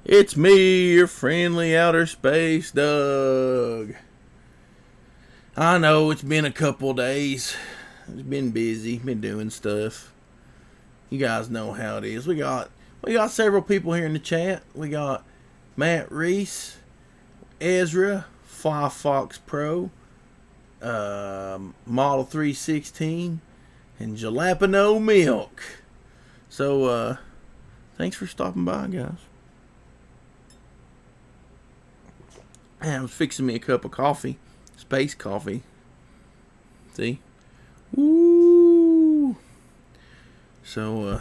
It's me, your friendly outer space Doug. I know it's been a couple days. It's been busy, been doing stuff. You guys know how it is. We got several people here in the chat. We got Matt Reese, Ezra, Fly Fox Pro, Model 316, and Jalapeno Milk. So thanks for stopping by, guys. I was fixing me a cup of coffee. Space coffee. See? Woo! So,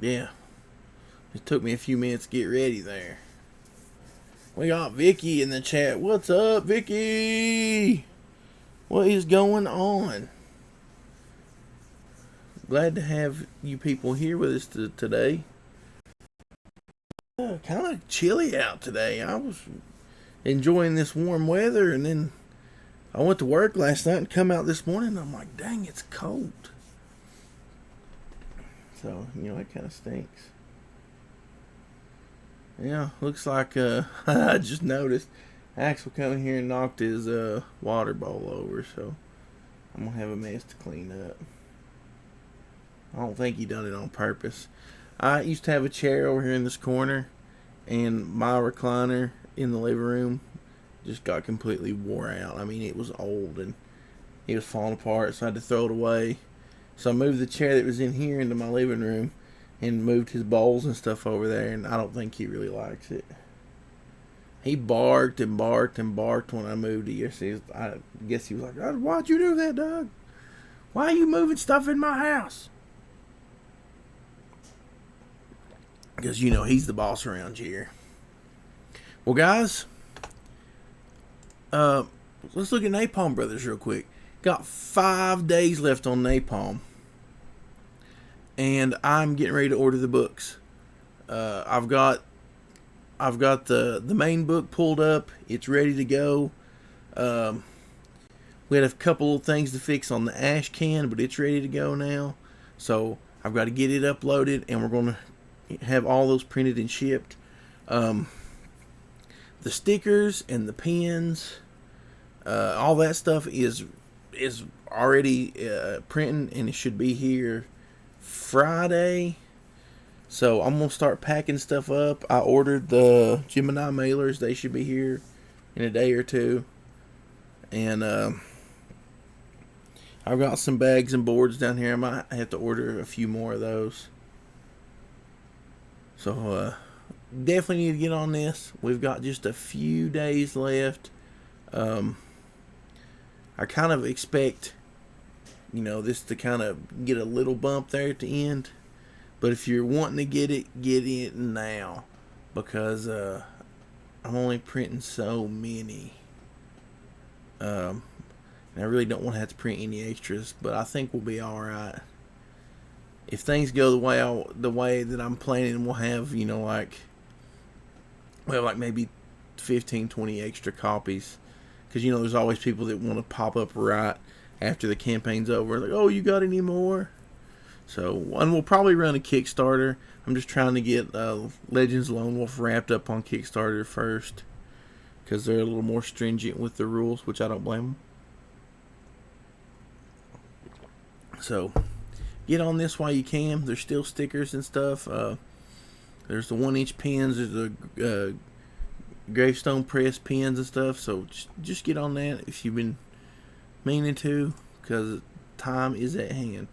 yeah. It took me a few minutes to get ready there. We got Vicky in the chat. What's up, Vicky? What is going on? Glad to have you people here with us today. Kind of chilly out today. I was enjoying this warm weather, and then I went to work last night and come out this morning, and I'm like, dang, it's cold. So, it kind of stinks. Yeah, looks like I just noticed Axel come here and knocked his water bowl over, so I'm going to have a mess to clean up. I don't think he done it on purpose. I used to have a chair over here in this corner, and my recliner in the living room just got completely wore out. I mean, it was old and it was falling apart, so I had to throw it away. So I moved the chair that was in here into my living room and moved his bowls and stuff over there, and I don't think he really likes it. He barked and barked and barked when I moved it yesterday. I guess he was like, "Why'd you do that, Doug? Why are you moving stuff in my house?" Because, he's the boss around here. Well, guys, let's look at Napalm Brothers real quick. Got 5 days left on Napalm. And I'm getting ready to order the books. I've got the main book pulled up. It's ready to go. We had a couple of things to fix on the ash can, but it's ready to go now. So I've got to get it uploaded, and we're going to have all those printed and shipped. The stickers and the pins, all that stuff is already printing, and it should be here Friday. So I'm gonna start packing stuff up. I ordered the Gemini mailers. They should be here in a day or two. And I've got some bags and boards down here. I might have to order a few more of those. So definitely need to get on this. We've got just a few days left. I kind of expect, this to kind of get a little bump there at the end. But if you're wanting to get it now. Because I'm only printing so many. And I really don't want to have to print any extras. But I think we'll be alright. If things go the way that I'm planning, we'll have, like maybe 15, 20 extra copies. Because, there's always people that want to pop up right after the campaign's over. Like, oh, you got any more? So, and we'll probably run a Kickstarter. I'm just trying to get Legends Lone Wolf wrapped up on Kickstarter first. Because they're a little more stringent with the rules, which I don't blame them. So, get on this while you can. There's still stickers and stuff. There's the 1-inch pins. There's the gravestone press pins and stuff. So just get on that if you've been meaning to, because time is at hand.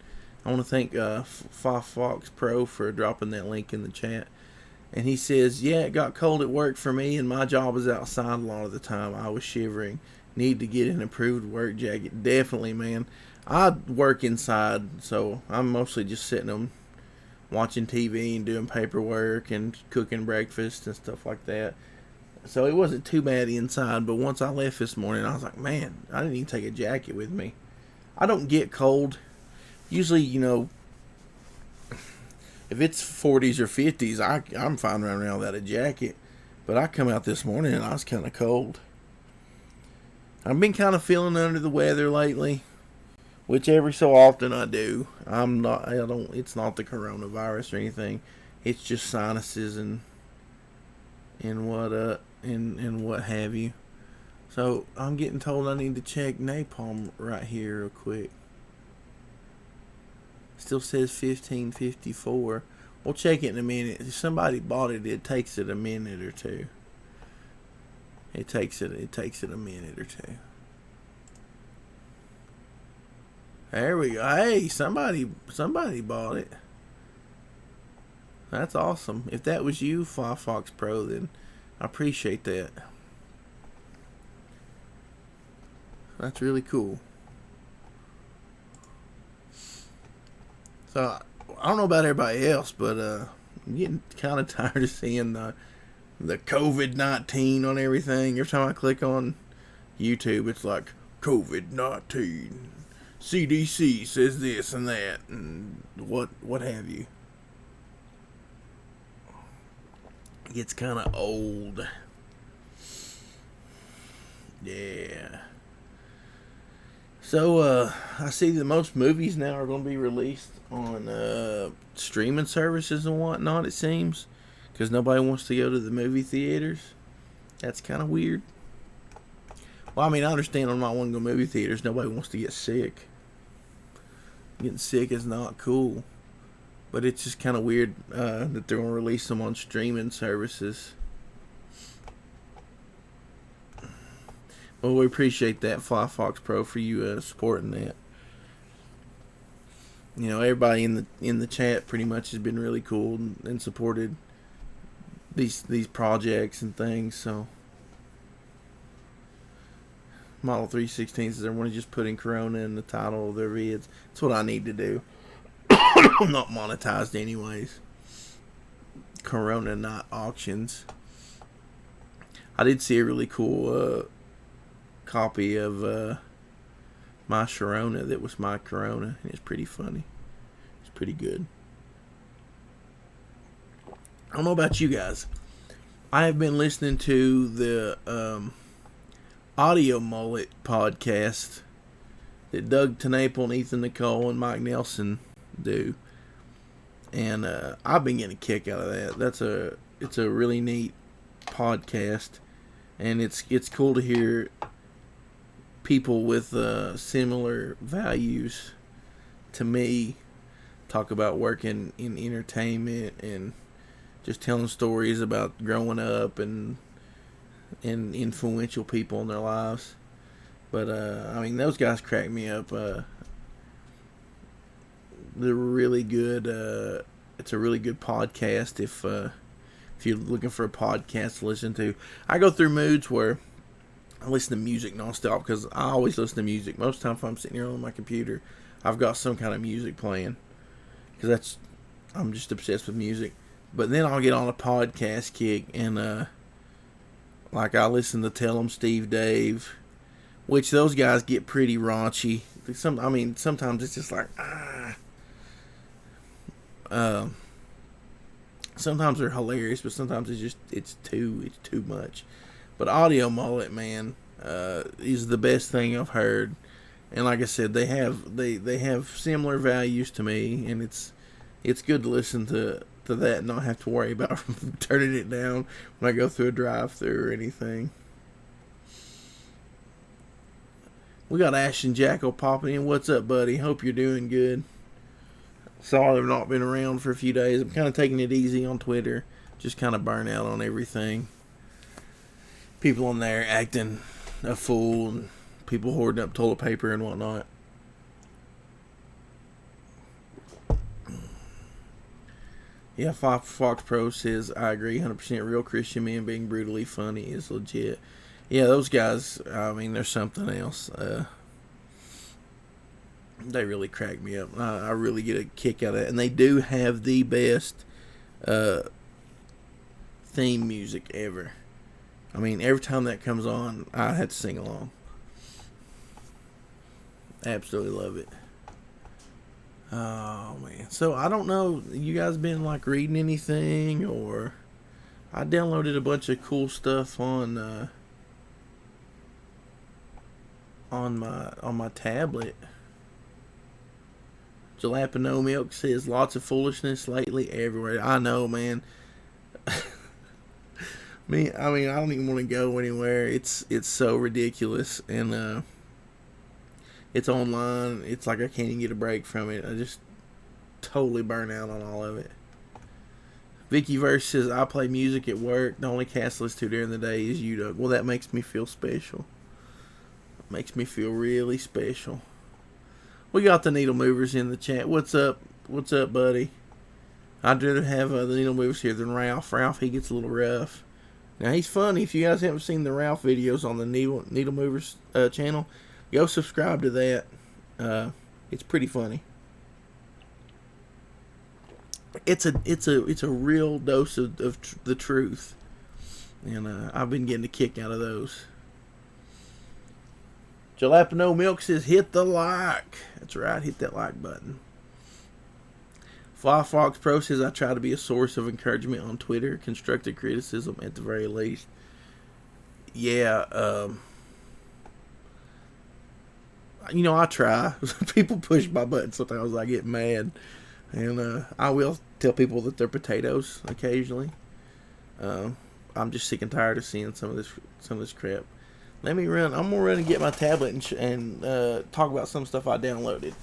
I want to thank Fly Fox Pro for dropping that link in the chat. And he says, yeah, it got cold at work for me, and my job is outside a lot of the time. I was shivering. Need to get an improved work jacket. Definitely, man. I work inside, so I'm mostly just sitting them watching TV and doing paperwork and cooking breakfast and stuff like that. So it wasn't too bad inside, but once I left this morning, I was like, man, I didn't even take a jacket with me. I don't get cold. Usually, if it's 40s or 50s, I'm fine running around without a jacket. But I come out this morning and I was kind of cold. I've been kind of feeling under the weather lately. which every so often I do. It's not the coronavirus or anything. it's just sinuses and what have you. So I'm getting told I need to check napalm right here real quick. Still says 1554. We'll check it in a minute. If somebody bought it, it takes it a minute or two. It takes it a minute or two. There we go. Hey, somebody bought it. That's awesome. If that was you, Firefox Pro, then I appreciate that. That's really cool. So I don't know about everybody else, but I'm getting kind of tired of seeing the COVID-19 on everything. Every time I click on YouTube, it's like COVID-19. CDC says this and that, and what have you. It gets kind of old. Yeah. So, I see that most movies now are going to be released on streaming services and whatnot, it seems. Because nobody wants to go to the movie theaters. That's kind of weird. Well, I mean, I understand I'm not wanting to go to movie theaters. Nobody wants to get sick. Getting sick is not cool. But it's just kind of weird that they're going to release them on streaming services. Well, we appreciate that, Firefox Pro, for you supporting that. You know, everybody in the chat pretty much has been really cool and supported these projects and things. So, Model 316 says everyone is just putting Corona in the title of their vids. That's what I need to do. I'm not monetized anyways. Corona, not auctions. I did see a really cool copy of my Sharona that was my Corona, and it's pretty funny. It's pretty good. I don't know about you guys. I have been listening to the Audio Mullet podcast that Doug TeNaple and Ethan Nicole and Mike Nelson do, and I've been getting a kick out of that. It's a really neat podcast, and it's cool to hear people with similar values to me talk about working in entertainment and just telling stories about growing up and influential people in their lives. But I mean, those guys crack me up. They're really good. It's a really good podcast if you're looking for a podcast to listen to. I go through moods where I listen to music nonstop because I always listen to music. Most of the time, if I'm sitting here on my computer, I've got some kind of music playing because I'm just obsessed with music. But then I'll get on a podcast kick and like I listen to Tell 'em Steve Dave, which those guys get pretty raunchy. Sometimes it's just like sometimes they're hilarious, but sometimes it's too much. But Audio Mullet, man, is the best thing I've heard. And like I said, they have similar values to me, and it's good to listen to that and not have to worry about turning it down when I go through a drive-thru or anything. We got Ashton Jackal popping in. What's up, buddy? Hope you're doing good. Sorry I've not been around for a few days. I'm kind of taking it easy on Twitter. Just kind of burn out on everything. People on there acting a fool and people hoarding up toilet paper and whatnot. Yeah, Fox Pro says, I agree, 100% real Christian men being brutally funny is legit. Yeah, those guys, I mean, they're something else. They really crack me up. I really get a kick out of it. And they do have the best theme music ever. I mean, every time that comes on, I have to sing along. Absolutely love it. Oh, man. So, I don't know, you guys been, like, reading anything, or I downloaded a bunch of cool stuff on my tablet. Jalapeno Milk says lots of foolishness lately everywhere. I know, man. I mean, I don't even want to go anywhere. It's so ridiculous, and it's online. It's like I can't even get a break from it. I just totally burn out on all of it. Vicky Verse says, I play music at work. The only cast I listen to during the day is dUgCaSt. Well, that makes me feel special. It makes me feel really special. We got the needle movers in the chat. What's up? What's up, buddy? I'd rather have the needle movers here than Ralph. Ralph, he gets a little rough. Now, he's funny. If you guys haven't seen the Ralph videos on the needle movers channel, go subscribe to that. It's pretty funny. It's a real dose of the truth, and I've been getting a kick out of those. Jalapeno Milk says, hit the like. That's right, hit that like button. Fly Fox Pro says, I try to be a source of encouragement on Twitter, constructive criticism at the very least. Yeah, I try. People push my button sometimes. I get mad. And I will tell people that they're potatoes occasionally. I'm just sick and tired of seeing some of this crap. Let me run. I'm gonna run and get my tablet and talk about some stuff I downloaded.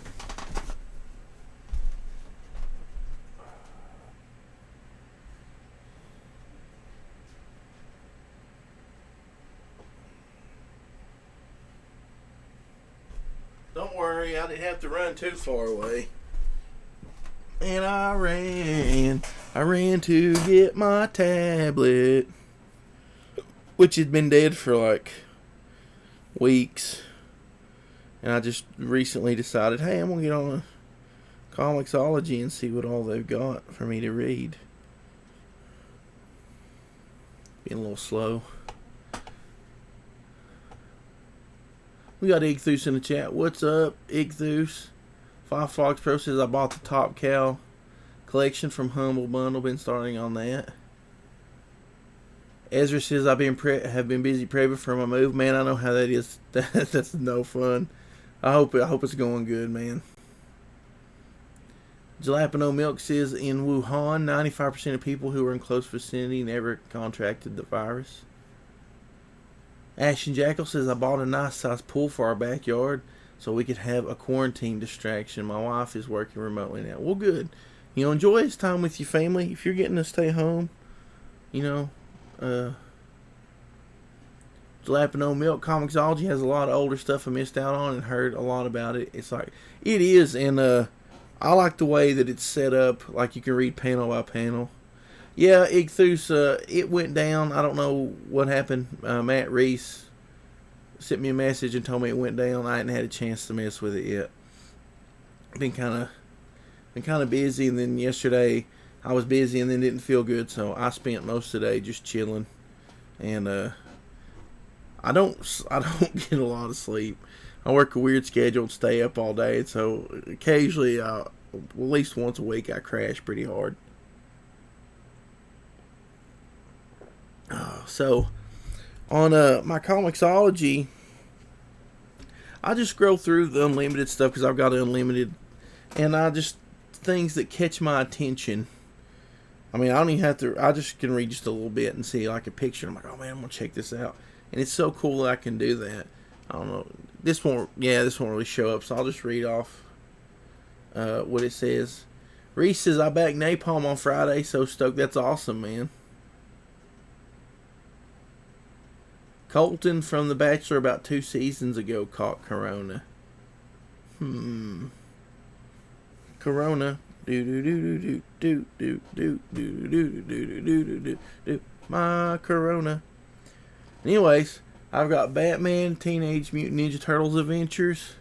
Don't worry, I didn't have to run too far away. And I ran to get my tablet, which had been dead for like weeks. And I just recently decided, hey, I'm going to get on a Comixology and see what all they've got for me to read. Being a little slow. We got Igthus in the chat. What's up, Igthus? Five Fox Pro says, I bought the Top Cow collection from Humble Bundle. Been starting on that. Ezra says, have been busy prepping for my move. Man, I know how that is. That's no fun. I hope it's going good, man. Jalapeno Milk says, in Wuhan, 95% of people who were in close vicinity never contracted the virus. Ashton Jackal says, I bought a nice size pool for our backyard so we could have a quarantine distraction. My wife is working remotely now. Well, good. Enjoy this time with your family. If you're getting to stay home, Jalapeno Milk Comixology has a lot of older stuff I missed out on and heard a lot about it. It's like, it is, and I like the way that it's set up. Like, you can read panel by panel. Yeah, Igthus, it went down. I don't know what happened. Matt Reese sent me a message and told me it went down. I hadn't had a chance to mess with it yet. Been kind of busy, and then yesterday I was busy and then didn't feel good, so I spent most of the day just chilling. And I don't get a lot of sleep. I work a weird schedule and stay up all day, so occasionally, at least once a week, I crash pretty hard. So on my Comixology, I just scroll through the unlimited stuff because I've got unlimited, and things that catch my attention. I mean, I don't even have to. I just can read just a little bit and see like a picture. I'm like, oh man, I'm gonna check this out, and it's so cool that I can do that. I don't know. This won't really show up, so I'll just read off what it says. Reese says, I backed Napalm on Friday, so stoked. That's awesome, man. Colton from The Bachelor about 2 seasons ago caught Corona. Corona. My Corona. Anyways, I've got Batman Teenage Mutant Ninja Turtles Adventures.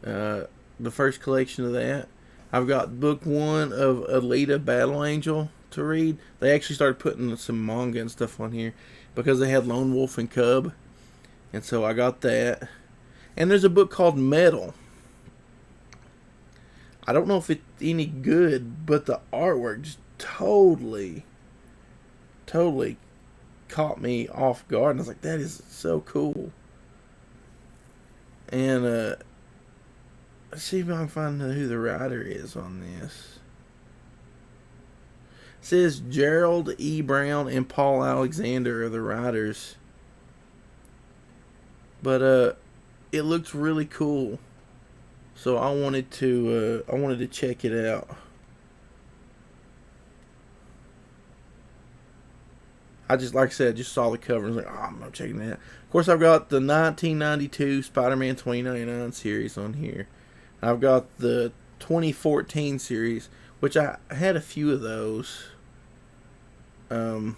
The first collection of that. I've got book 1 of Alita Battle Angel to read. They actually started putting some manga and stuff on here because they had Lone Wolf and Cub. And so I got that. And there's a book called Metal. I don't know if it's any good, but the artwork just totally caught me off guard. And I was like, that is so cool. And Let's see if I can find who the writer is on this. It says Gerald E. Brown and Paul Alexander are the writers. But it looks really cool. So I wanted to check it out. Like I said, just saw the cover and was like, oh, I'm checking that out. Of course, I've got the 1992 Spider-Man 2099 series on here. I've got the 2014 series, which I had a few of those. They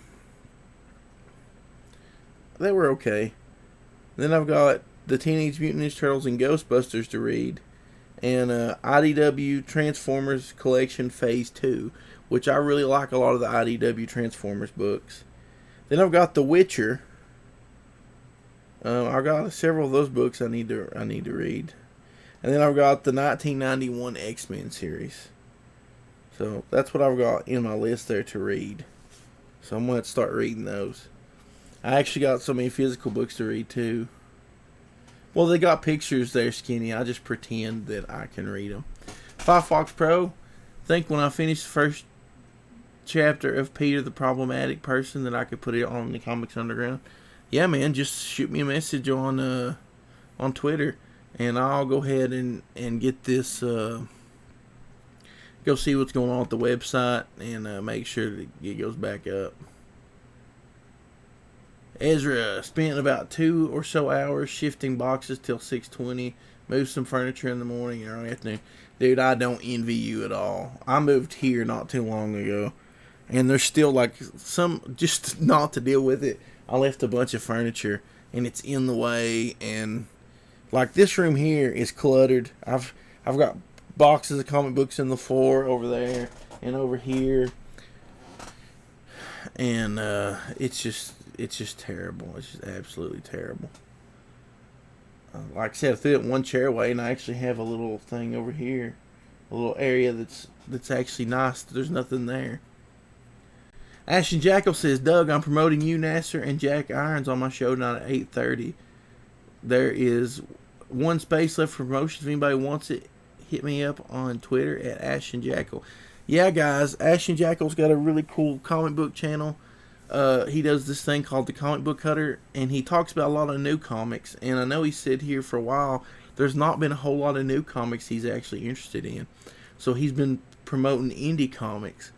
were okay. Then I've got the Teenage Mutant Ninja Turtles and Ghostbusters to read. And IDW Transformers Collection Phase 2, which I really like a lot of the IDW Transformers books. Then I've got The Witcher. I've got several of those books I need to read. And then I've got the 1991 X-Men series. So that's what I've got in my list there to read. So I'm going to start reading those. I actually got so many physical books to read too. Well, they got pictures there, Skinny. I just pretend that I can read them. Firefox Pro. I think when I finish the first chapter of Peter the Problematic Person that I could put it on the Comics Underground. Yeah, man, just shoot me a message on Twitter, and I'll go ahead and get this. Go see what's going on with the website and make sure that it goes back up. Ezra spent about 2 or so hours shifting boxes till 6:20. Moved some furniture in the morning and early afternoon. Dude, I don't envy you at all. I moved here not too long ago, and there's still like some, just not to deal with it. I left a bunch of furniture and it's in the way, and like this room here is cluttered. I've got boxes of comic books in the floor over there and over here, and it's just terrible. It's just absolutely terrible. Like I said, I threw it one chair away, and I actually have a little thing over here, a little area that's actually nice. There's nothing there. Ashton Jackal says, Doug, I'm promoting you, Nasser, and Jack Irons on my show tonight at 8:30. There is one space left for promotion. If anybody wants it, hit me up on Twitter at Ashton Jackal. Yeah, guys, Ashton Jackal's got a really cool comic book channel. He does this thing called the Comic Book Cutter, and he talks about a lot of new comics. And I know he said here for a while there's not been a whole lot of new comics he's actually interested in. So he's been promoting indie comics.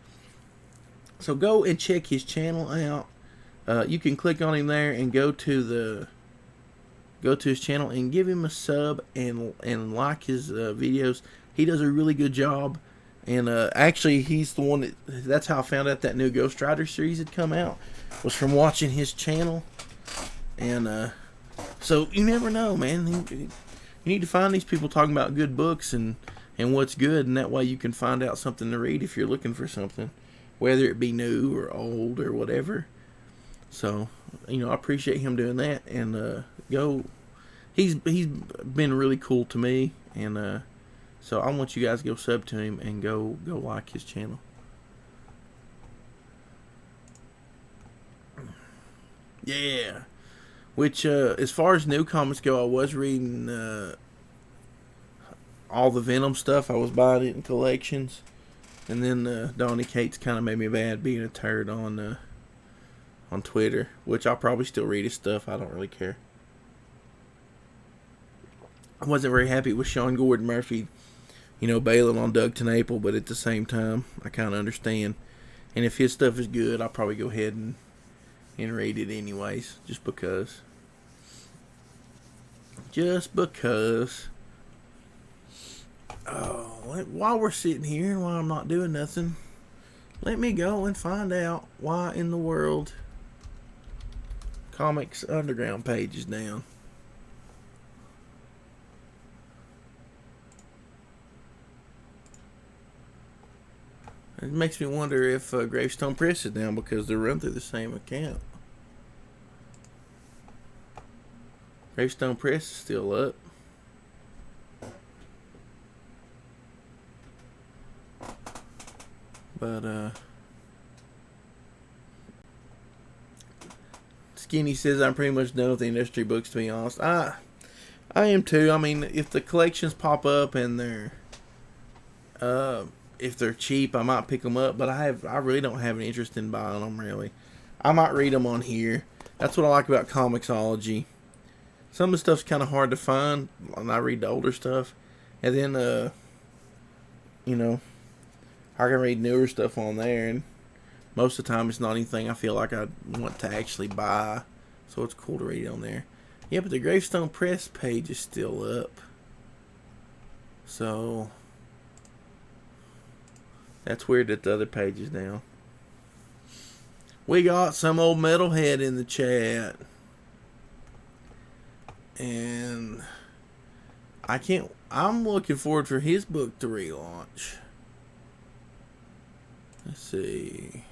So go and check his channel out. You can click on him there and go to his channel and give him a sub and like his videos. He does a really good job. And actually, he's the one that's how I found out that new Ghost Rider series had come out, was from watching his channel. And so you never know, man. You need to find these people talking about good books and what's good, and that way you can find out something to read if you're looking for something, whether it be new or old or whatever. So, I appreciate him doing that, and he's been really cool to me, and so I want you guys to go sub to him and go like his channel. Yeah. Which, as far as new comics go, I was reading all the Venom stuff. I was buying it in collections. And then Donnie Cates kind of made me bad being a turd on Twitter. Which I'll probably still read his stuff. I don't really care. I wasn't very happy with Sean Gordon Murphy, bailing on Doug TenNapel, but at the same time, I kind of understand. And if his stuff is good, I'll probably go ahead and read it anyways, just because. Oh, while we're sitting here and while I'm not doing nothing, let me go and find out why in the world Comics Underground page is down. It makes me wonder if Gravestone Press is down because they're run through the same account. Gravestone Press is still up. But, Skinny says I'm pretty much done with the industry books, to be honest. I am too. I mean, if the collections pop up and if they're cheap, I might pick them up. But I really don't have an interest in buying them. Really, I might read them on here. That's what I like about Comixology. Some of the stuff's kind of hard to find, and I read the older stuff, and then you know, I can read newer stuff on there, and most of the time it's not anything I feel like I want to actually buy, so it's cool to read it on there. Yeah, but the Gravestone Press page is still up, so that's weird that the other page is down. We got some old metalhead in the chat, and I'm looking forward for his book to relaunch. Let's see.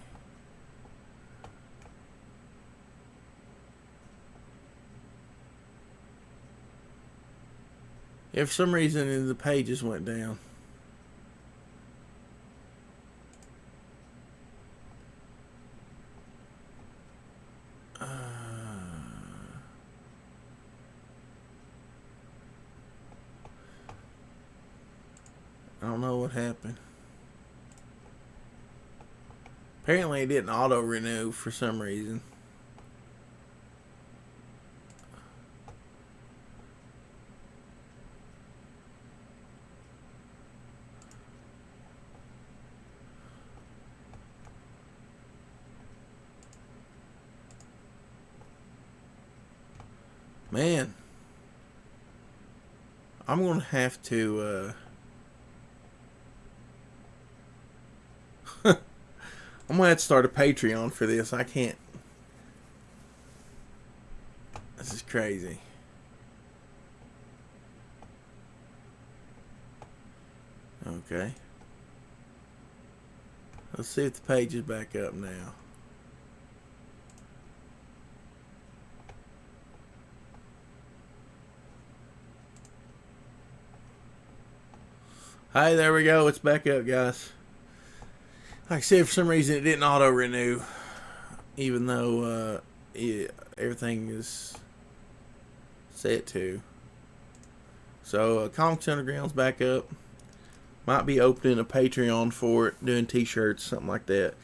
Yeah, for some reason the pages went down. I don't know what happened. Apparently it didn't auto-renew for some reason. Man, I'm going to have to I'm going to have to start a Patreon for this. I can't. This is crazy. Okay. Let's see if the page is back up now. Hey, there we go. It's back up, guys. Like I said, for some reason it didn't auto-renew, even though everything is set to. So, Comics Underground's back up. Might be opening a Patreon for it, doing t-shirts, something like that.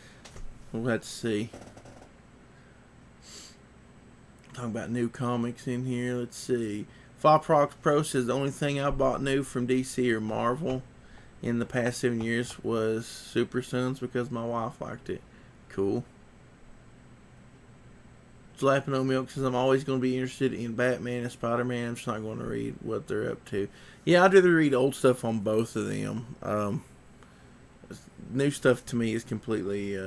We'll have to see. Talking about new comics in here. Let's see. Foprox Pro says the only thing I bought new from DC or Marvel in the past 7 years was Super Sons because my wife liked it. Cool. Jalapeno Milk says I'm always going to be interested in Batman and Spider-Man. I'm just not going to read what they're up to. Yeah, I'd rather read old stuff on both of them. New stuff to me is completely,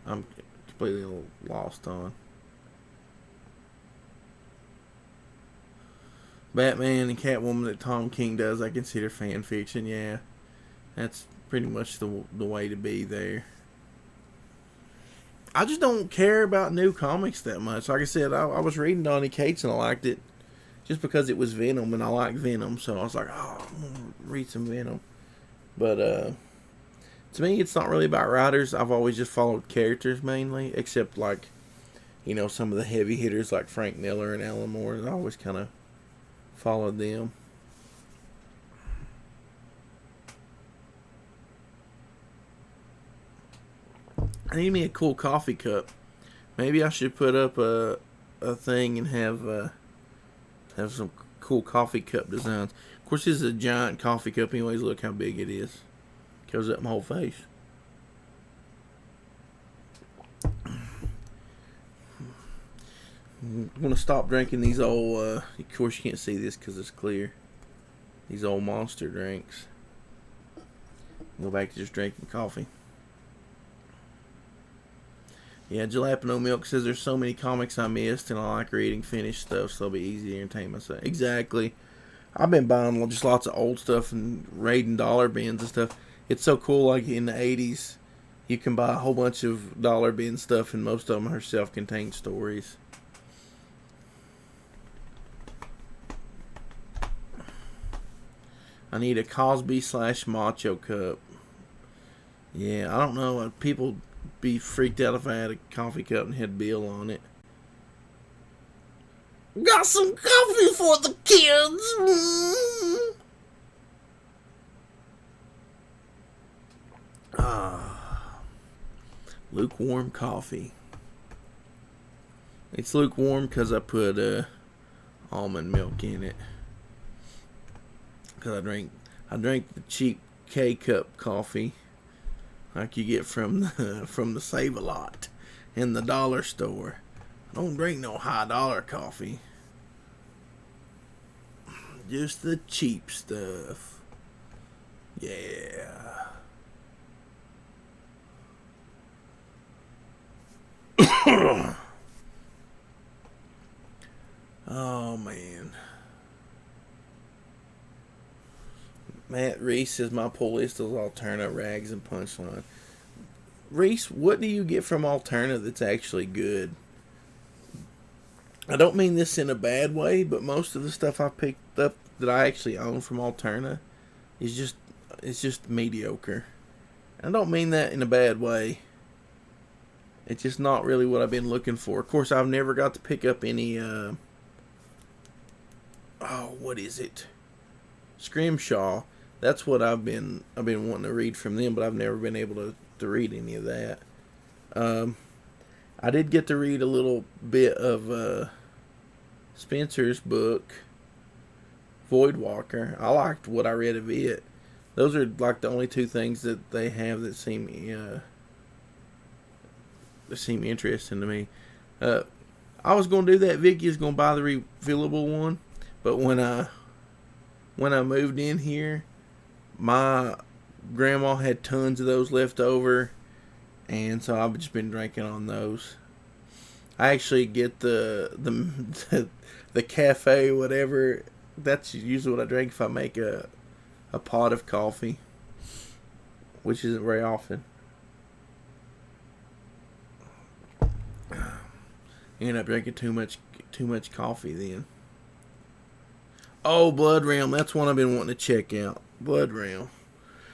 I'm completely lost on. Batman and Catwoman that Tom King does, I consider fan fiction. Yeah, that's pretty much the way to be there. I just don't care about new comics that much. Like I said, I was reading Donny Cates and I liked it just because it was Venom and I like Venom, so I was like, oh, I'm gonna read some Venom. But to me, it's not really about writers. I've always just followed characters mainly, except like, you know, some of the heavy hitters like Frank Miller and Alan Moore. I always kind of followed them. I need me a cool coffee cup. Maybe I should put up a thing and have some cool coffee cup designs. Of course, this is a giant coffee cup. Anyways, look how big it is. Covers up my whole face. I'm going to stop drinking these old, of course you can't see this because it's clear, these old Monster drinks. Go back to just drinking coffee. Yeah, Jalapeno Milk says there's so many comics I missed and I like reading finished stuff, so it'll be easy to entertain myself. Exactly. I've been buying just lots of old stuff and raiding dollar bins and stuff. It's so cool, like in the 80s, you can buy a whole bunch of dollar bin stuff and most of them are self-contained stories. I need a Cosby / Macho cup. Yeah, I don't know. People be freaked out if I had a coffee cup and had Bill on it. Got some coffee for the kids. Mm. Lukewarm coffee. It's lukewarm because I put almond milk in it. Because I drank the cheap K-cup coffee like you get from the Save-A-Lot in the dollar store. I don't drink no high dollar coffee. Just the cheap stuff. Yeah. Oh man. Matt Reese says my pull list is Alterna, Rags, and Punchline. Reese, what do you get from Alterna that's actually good? I don't mean this in a bad way, but most of the stuff I picked up that I actually own from Alterna is just mediocre. I don't mean that in a bad way. It's just not really what I've been looking for. Of course, I've never got to pick up any what is it? Scrimshaw. That's what I've been wanting to read from them, but I've never been able to read any of that. I did get to read a little bit of Spencer's book, Voidwalker. I liked what I read of it. Those are like the only two things that they have that seem interesting to me. I was going to do that. Vicky is going to buy the refillable one, but when I moved in here, my grandma had tons of those left over, and so I've just been drinking on those. I actually get the cafe, whatever. That's usually what I drink if I make a pot of coffee, which isn't very often. You end up drinking too much coffee then. Oh, Blood Realm. That's one I've been wanting to check out. Blood Realm.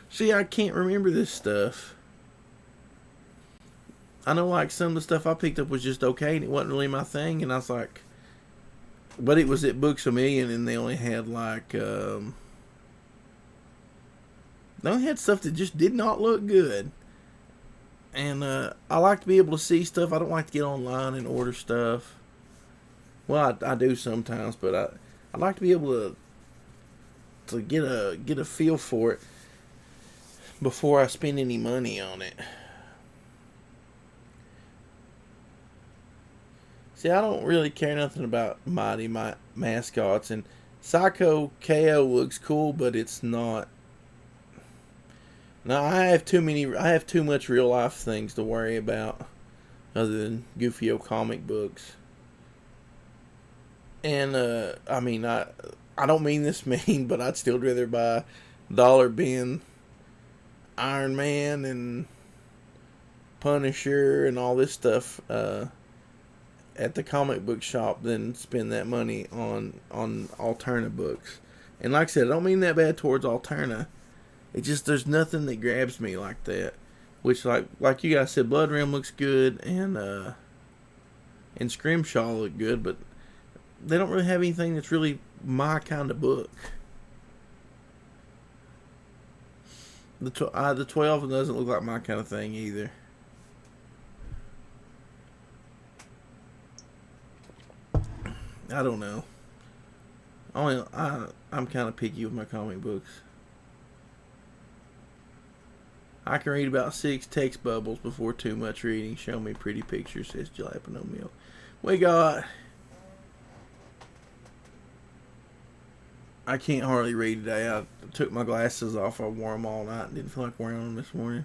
See, I can't remember this stuff. I know like some of the stuff I picked up was just okay and it wasn't really my thing, and I was like, but it was at Books A Million and they only had like they only had stuff that just did not look good. And I like to be able to see stuff. I don't like to get online and order stuff. Well, I do sometimes, but I like to be able to get a feel for it before I spend any money on it. See, I don't really care nothing about Mighty Mascots, and Psycho KO looks cool, but it's not. No, I have too much real life things to worry about other than goofy old comic books. And I mean, I don't mean this mean, but I'd still rather buy dollar bin Iron Man and Punisher and all this stuff at the comic book shop than spend that money on Alterna books. And like I said, I don't mean that bad towards Alterna. It just, there's nothing that grabs me like that. Which, like you guys said, Blood Realm looks good, and Scrimshaw look good, but they don't really have anything that's really my kind of book. The 12 doesn't look like my kind of thing either. I don't know. I'm kind of picky with my comic books. I can read about 6 text bubbles before too much reading. Show me pretty pictures, says Jalapeno Milk. We got... I can't hardly read today. I took my glasses off. I wore them all night and didn't feel like wearing them this morning.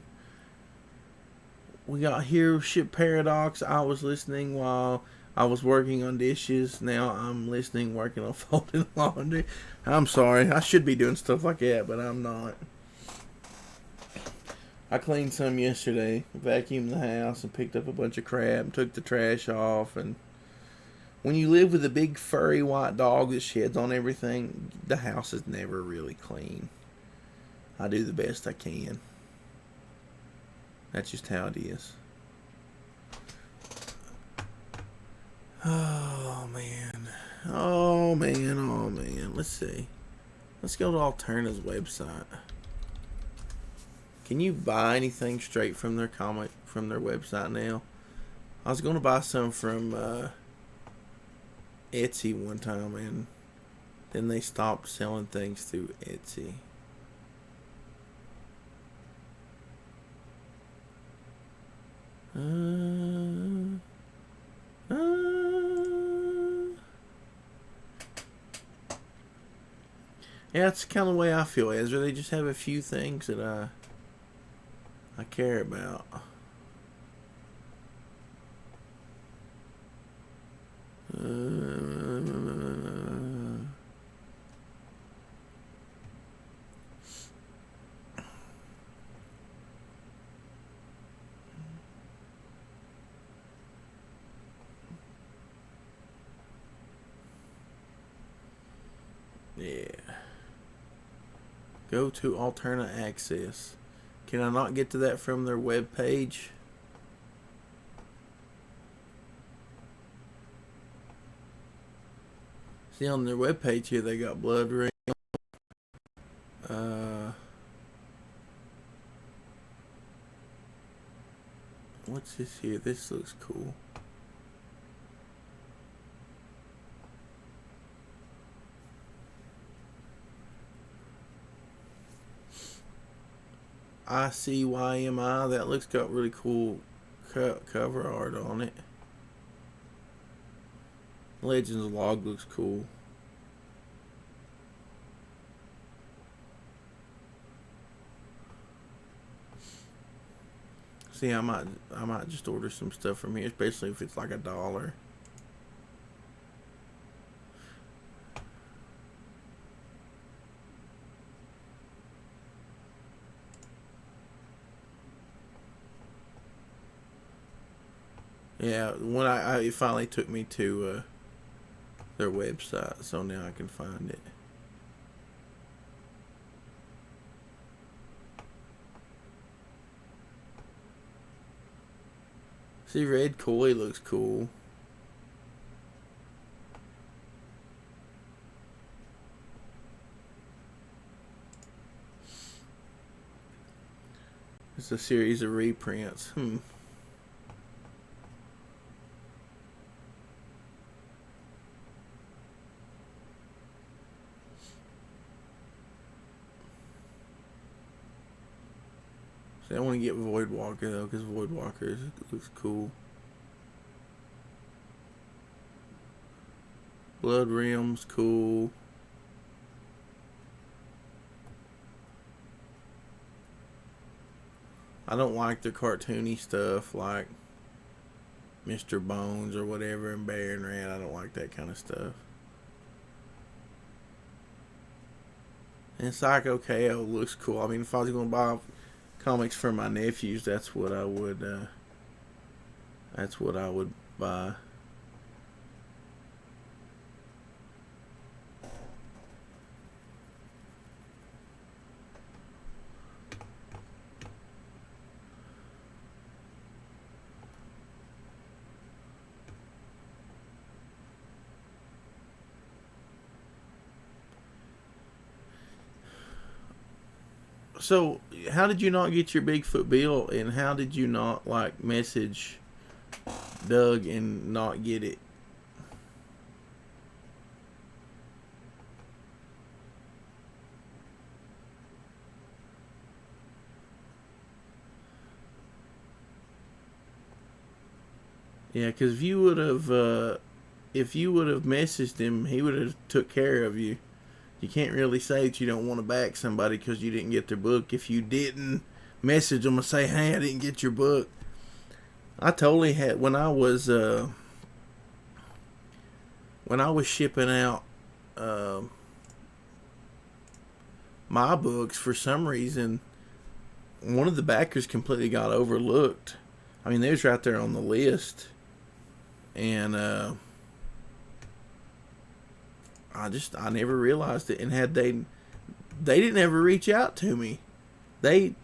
We got Hero Ship Paradox. I was listening while I was working on dishes. Now I'm listening, working on folding laundry. I'm sorry. I should be doing stuff like that, but I'm not. I cleaned some yesterday, vacuumed the house, and picked up a bunch of crap and took the trash off. And when you live with a big furry white dog that sheds on everything, the house is never really clean. I do the best I can. That's just how it is. Oh, man. Oh man, oh man. Let's see. Let's go to Alterna's website. Can you buy anything straight from their website now? I was gonna buy some from Etsy one time, and then they stopped selling things through Etsy. Yeah, it's kind of the way I feel, Ezra. They just have a few things that I care about. Yeah. Go to Alterna Access. Can I not get to that from their web page? See, on their web page here, they got Blood Ring. What's this here? This looks cool. ICYMI. That looks got really cool cover art on it. Legends log looks cool. See, I might just order some stuff from here, especially if it's like $1. Yeah, when it finally took me to their website, so now I can find it. See, Red Koi looks cool. It's a series of reprints. I want to get Voidwalker though, because Voidwalker looks cool. Blood Rim's cool. I don't like the cartoony stuff like Mr. Bones or whatever and Bear and Rat. I don't like that kind of stuff. And Psycho KO looks cool. I mean, if I was going to buy comics for my nephews, that's what I would buy. So, how did you not get your Bigfoot bill, and how did you not like message Doug and not get it? Yeah, because if you would have messaged him, he would have took care of you. You can't really say that you don't want to back somebody because you didn't get their book if you didn't message them and say, "Hey, I didn't get your book." I totally had when I was shipping out my books. For some reason, one of the backers completely got overlooked. I mean, they was right there on the list, and I never realized it. And had they didn't ever reach out to me. They'd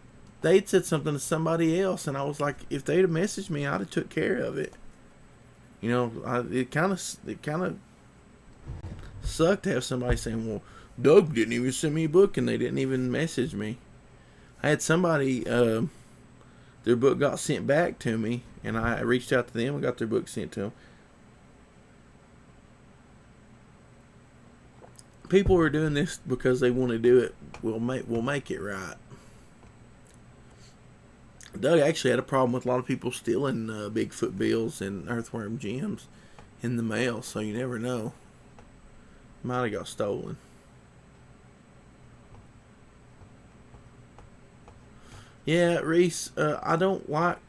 said something to somebody else, and I was like, if they'd have messaged me, I'd have took care of it. You know, it kind of suck to have somebody saying, well, Doug didn't even send me a book, and they didn't even message me. I had somebody, their book got sent back to me, and I reached out to them and got their book sent to them. People are doing this because they want to do it. We'll make it right. Doug actually had a problem with a lot of people stealing Bigfoot bills and earthworm gems in the mail, so you never know. Might have got stolen. Yeah, Reese, I don't want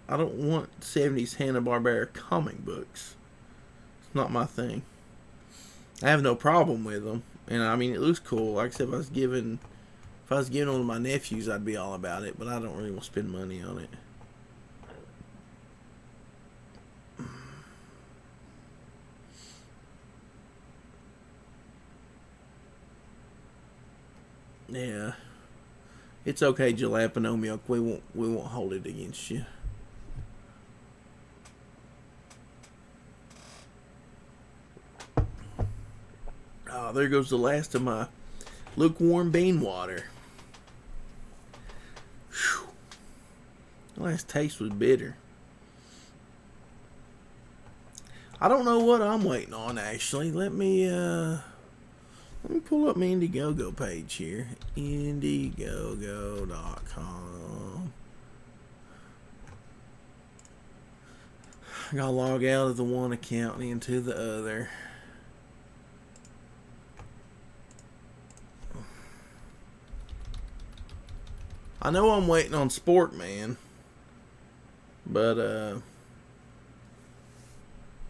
70s Hanna-Barbera comic books. It's not my thing. I have no problem with them, and I mean, it looks cool. Like I said, if I was giving them to my nephews, I'd be all about it, but I don't really want to spend money on it. Yeah. It's okay, Jalapeno Milk. We won't hold it against you. Oh, there goes the last of my lukewarm bean water. Whew. The last taste was bitter. I don't know what I'm waiting on, actually. Let me pull up my Indiegogo page here. Indiegogo.com. I gotta log out of the one account and into the other. I know I'm waiting on Sportman, but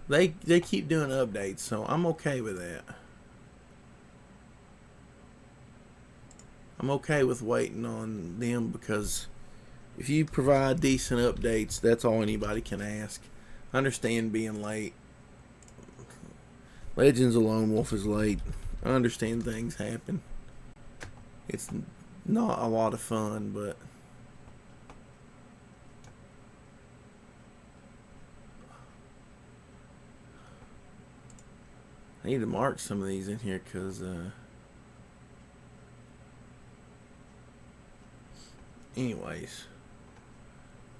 they keep doing updates, so I'm okay with that. I'm okay with waiting on them because if you provide decent updates, that's all anybody can ask. I understand being late. Legends of Lone Wolf is late. I understand things happen. It's not a lot of fun, but I need to mark some of these in here because anyways,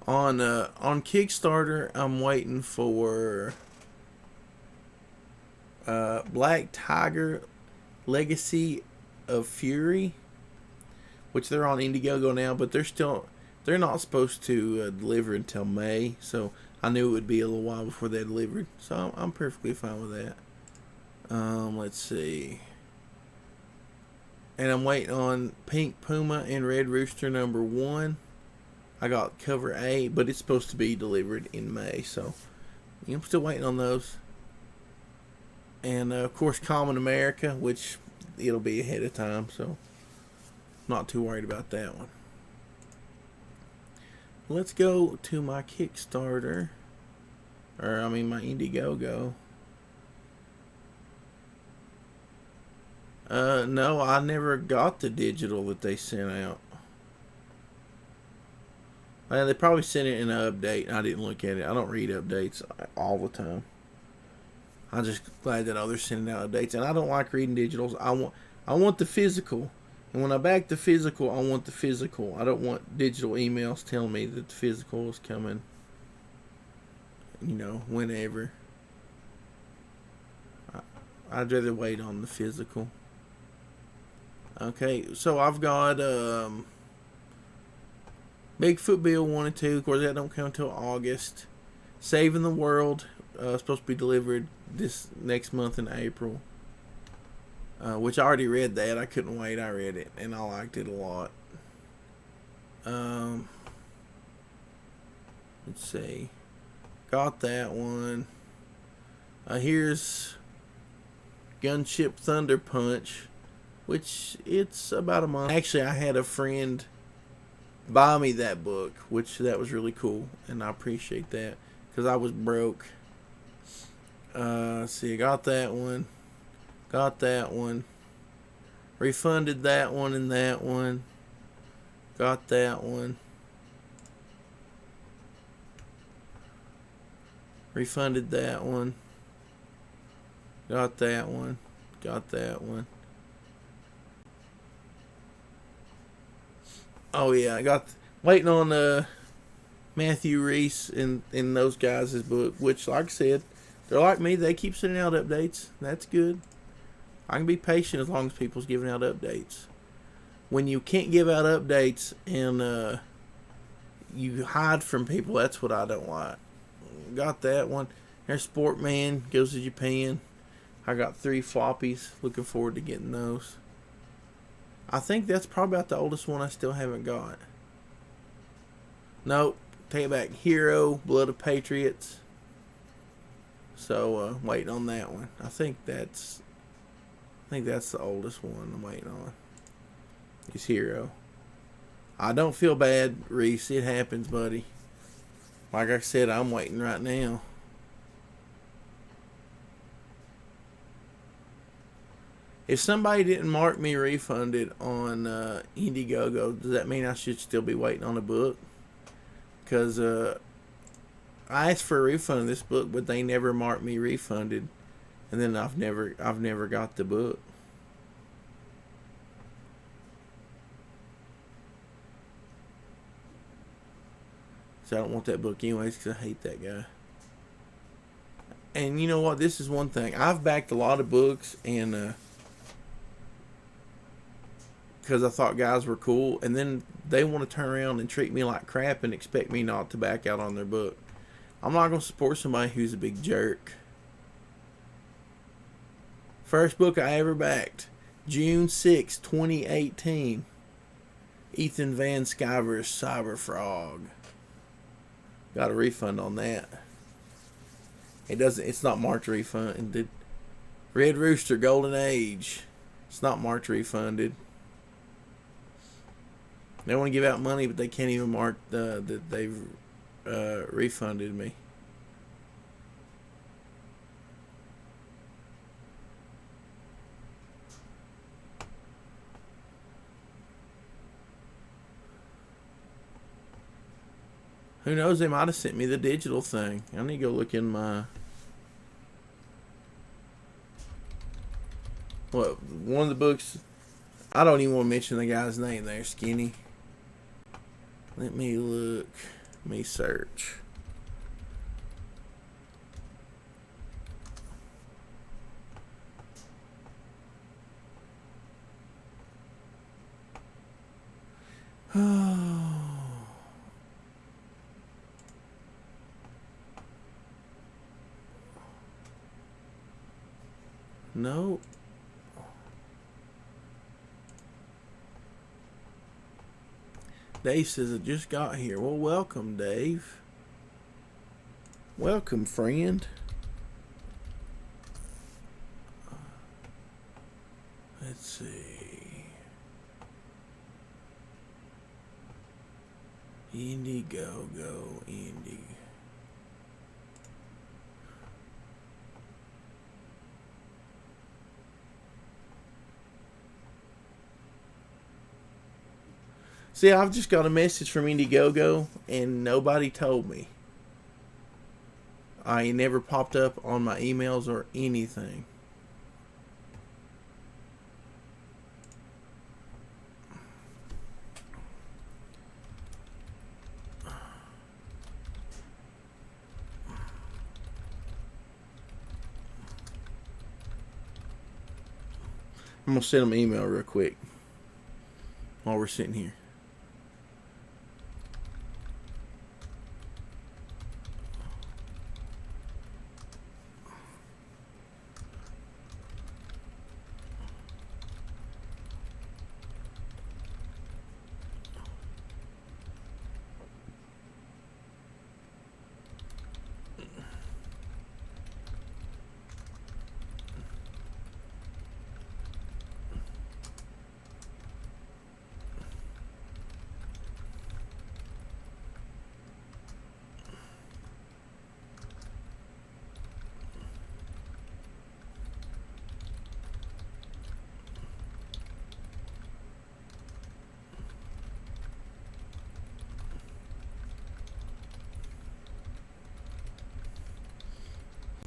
on Kickstarter, I'm waiting for Black Tiger Legacy of Fury, which they're on Indiegogo now, but they're not supposed to deliver until May, so I knew it would be a little while before they delivered, so I'm perfectly fine with that. Let's see. And I'm waiting on Pink Puma and Red Rooster #1. I got cover A, but it's supposed to be delivered in May, so I'm still waiting on those. And of course, Common America, which it'll be ahead of time, so not too worried about that one. Let's go to my Kickstarter, or I mean my Indiegogo. No, I never got the digital that they sent out. Well, they probably sent it in an update. I didn't look at it. I don't read updates all the time. I'm just glad that they're sending out updates, and I don't like reading digitals. I want the physical, and when I back the physical, I want the physical. I don't want digital emails telling me that the physical is coming. Whenever. I'd rather wait on the physical. Okay, so I've got Bigfoot Bill 1 and 2. Of course, that don't come until August. Saving the World, supposed to be delivered this next month in April. Which I already read that. I couldn't wait. I read it, and I liked it a lot. Let's see. Got that one. Here's Gunship Thunder Punch, which it's about a month. Actually, I had a friend buy me that book, which that was really cool, and I appreciate that because I was broke. Let's see, I got that one. Got that one. Refunded that one and that one. Got that one. Refunded that one. Got that one. Got that one. Oh yeah, I got waiting on Matthew Reese and those guys' book, which, like I said, they're like me. They keep sending out updates. That's good. I can be patient as long as people's giving out updates. When you can't give out updates and you hide from people, that's what I don't like. Got that one. There's Sportman goes to Japan. I got 3 floppies. Looking forward to getting those. I think that's probably about the oldest one I still haven't got. Nope. Take it back. Hero, Blood of Patriots. So waiting on that one. I think that's the oldest one I'm waiting on. It's Hero. I don't feel bad, Reese. It happens, buddy. Like I said, I'm waiting right now. If somebody didn't mark me refunded on Indiegogo, does that mean I should still be waiting on a book? Because I asked for a refund of this book, but they never marked me refunded, and then I've never got the book. So I don't want that book anyways, because I hate that guy. And you know what? This is one thing. I've backed a lot of books, and because I thought guys were cool, and then they want to turn around and treat me like crap and expect me not to back out on their book. I'm not going to support somebody who's a big jerk. First book I ever backed, June 6, 2018. Ethan Van Sciver's Cyber Frog. Got a refund on that. It's not marked refunded. Red Rooster Golden Age. It's not marked refunded. They want to give out money, but they can't even mark that they've refunded me. Who knows? They might have sent me the digital thing. I need to go look in my... one of the books... I don't even want to mention the guy's name there, Skinny. Let me look. Let me search. No. Dave says, I just got here. Well, welcome, Dave. Welcome, friend. Let's see. Indiegogo, Indie. See, I've just got a message from Indiegogo, and nobody told me. I never popped up on my emails or anything. I'm going to send them an email real quick while we're sitting here.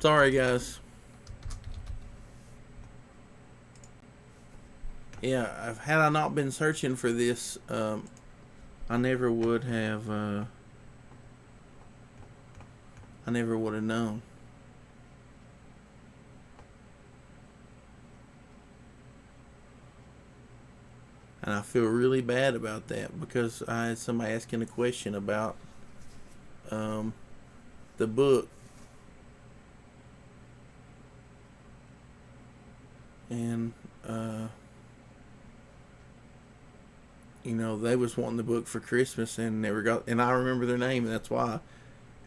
Sorry, guys. Yeah, had I not been searching for this, I never would have. I never would have known. And I feel really bad about that because I had somebody asking a question about um, the book, and you know, they was wanting the book for Christmas and never got. And I remember their name, and that's why.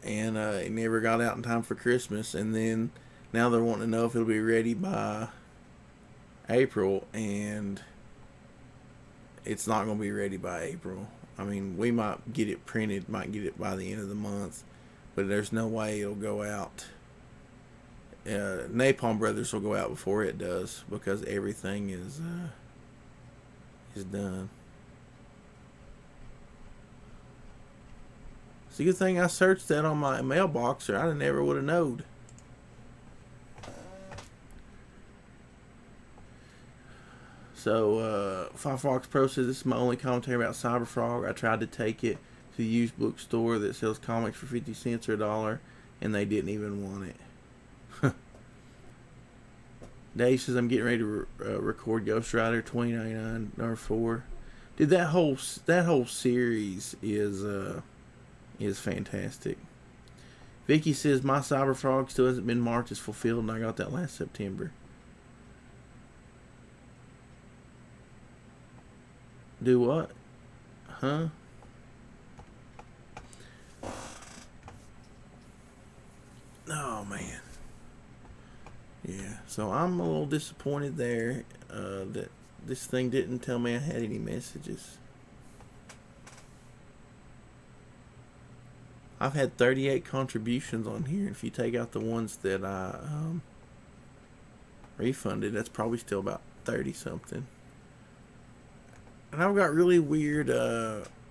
And it never got out in time for Christmas. And then now they're wanting to know if it'll be ready by April, and it's not going to be ready by April. I mean, we might get it printed, might get it by the end of the month, but there's no way it'll go out. Napalm Brothers will go out before it does because everything is done. It's a good thing I searched that on my mailbox, or I never would have known. So, Firefox Pro says this is my only commentary about Cyberfrog. I tried to take it to the used bookstore that sells comics for 50 cents or $1, and they didn't even want it. Dave says I'm getting ready to record Ghost Rider 2099 or 4. Dude, that whole series is fantastic. Vicky says my Cyberfrog still hasn't been marked as fulfilled, and I got that last September. Do what? Huh? Oh man. Yeah. So I'm a little disappointed there that this thing didn't tell me I had any messages. I've had 38 contributions on here. If you take out the ones that I refunded, that's probably still about 30 something. And I've got really weird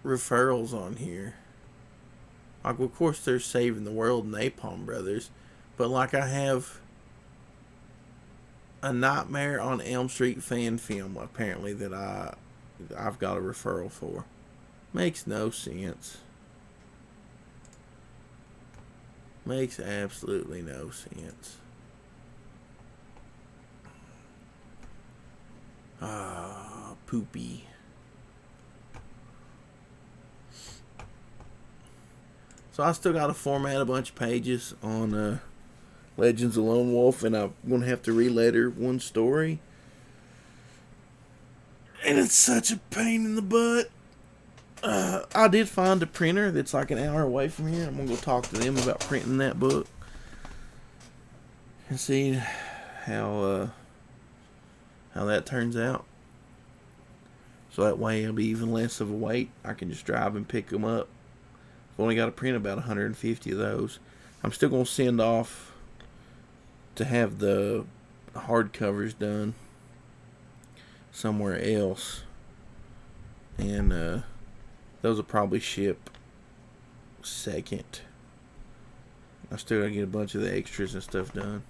referrals on here. Like, of course, there's Saving the World and Napalm Brothers, but like I have a Nightmare on Elm Street fan film apparently that I've got a referral for. Makes no sense. Makes absolutely no sense. Ah, poopy. So I still got to format a bunch of pages on Legends of Lone Wolf, and I'm going to have to re-letter one story. And it's such a pain in the butt. I did find a printer that's like an hour away from here. I'm going to go talk to them about printing that book. And see how that turns out. So that way it'll be even less of a wait. I can just drive and pick them up. I've only got to print about 150 of those. I'm still going to send off to have the hardcovers done somewhere else. And those will probably ship second. I still got to get a bunch of the extras and stuff done.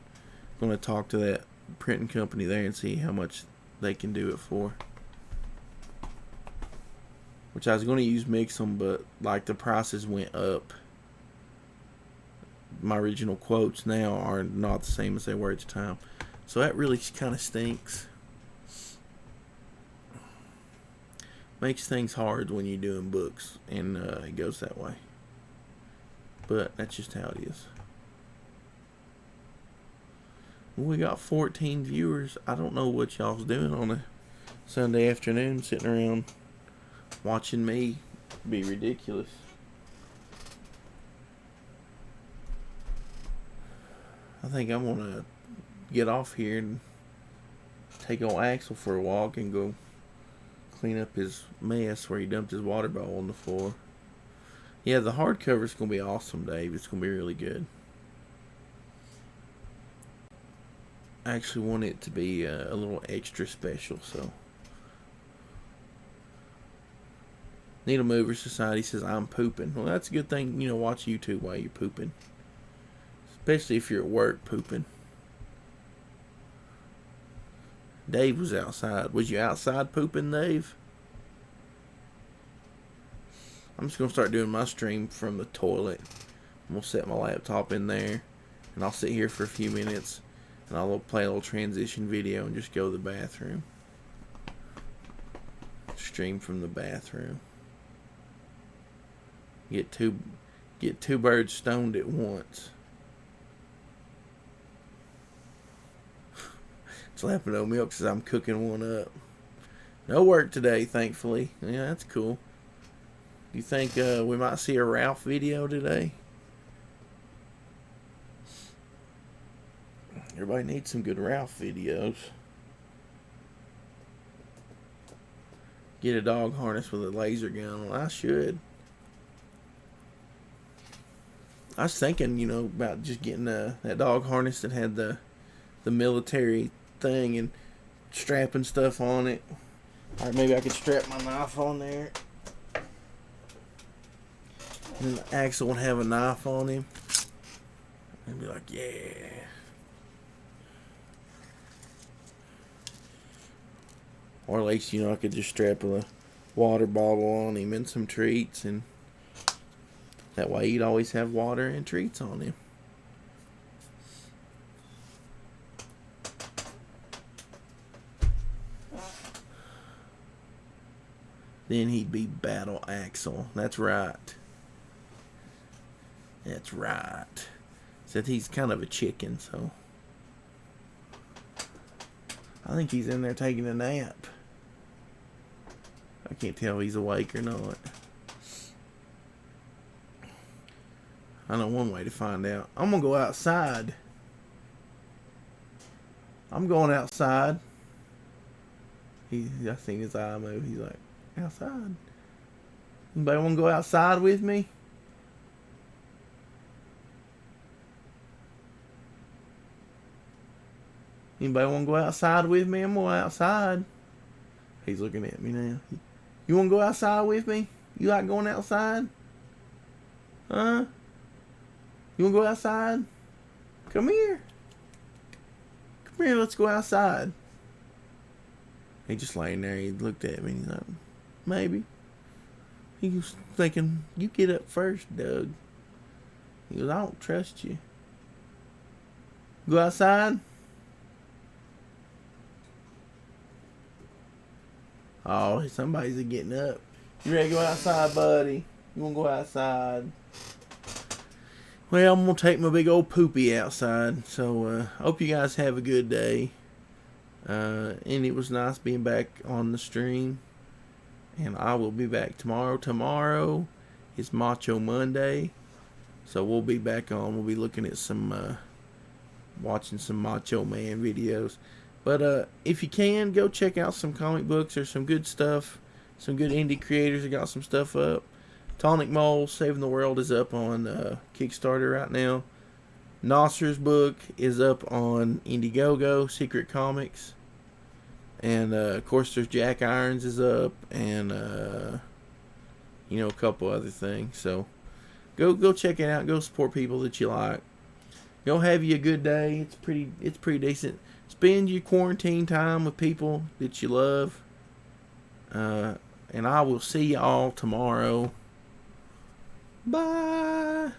I'm going to talk to that printing company there and see how much they can do it for. Which I was going to use Mix'em, but like the prices went up. My original quotes now are not the same as they were at the time. So that really kind of stinks. Makes things hard when you're doing books, and it goes that way. But that's just how it is. Well, we got 14 viewers. I don't know what y'all's doing on a Sunday afternoon, sitting around watching me be ridiculous. I think I'm gonna get off here and take old Axel for a walk and go clean up his mess where he dumped his water bottle on the floor. Yeah, the hardcover's gonna be awesome, Dave. It's gonna be really good. I actually want it to be a little extra special, so. Needle Mover Society says I'm pooping. Well, that's a good thing, watch YouTube while you're pooping. Especially if you're at work pooping. Dave was outside. Was you outside pooping, Dave? I'm just going to start doing my stream from the toilet. I'm going to set my laptop in there, and I'll sit here for a few minutes, and I'll play a little transition video and just go to the bathroom. Stream from the bathroom. Get two birds stoned at once. Slapping no milk says I'm cooking one up. No work today, thankfully. Yeah, that's cool. Do you think we might see a Ralph video today? Everybody needs some good Ralph videos. Get a dog harness with a laser gun. Well, I should. I was thinking, you know, about just getting that dog harness that had the military thing and strapping stuff on it. Alright, maybe I could strap my knife on there. And the Axel would have a knife on him. And be like, yeah. Or at least, you know, I could just strap a water bottle on him and some treats, and that way he'd always have water and treats on him. Then he'd be Battle Axel. That's right. That's right. Except he's kind of a chicken, so I think he's in there taking a nap. I can't tell if he's awake or not. I know one way to find out. I'm going to go outside. I'm going outside. I seen his eye move. He's like, outside? Anybody want to go outside with me? Anybody want to go outside with me? I'm going outside. He's looking at me now. You want to go outside with me? You like going outside? Huh? You want to go outside? Come here. Come here, let's go outside. He just laying there. He looked at me and he's like, maybe. He was thinking, you get up first, Doug. He goes, I don't trust you. Go outside? Oh, somebody's getting up. You ready to go outside, buddy? You want to go outside? Well, I'm going to take my big old poopy outside. So, hope you guys have a good day. And it was nice being back on the stream. And I will be back tomorrow. Tomorrow is Macho Monday. So, we'll be back on. We'll be looking at some, watching some Macho Man videos. But if you can, go check out some comic books. There's some good stuff. Some good indie creators that got some stuff up. Tonic Mole, Saving the World is up on Kickstarter right now. Nasser's book is up on Indiegogo, Secret Comics. And, of course, there's Jack Irons is up. And, you know, a couple other things. So, go check it out. Go support people that you like. Go have you a good day. It's pretty decent. Spend your quarantine time with people that you love. And I will see y'all tomorrow. Bye.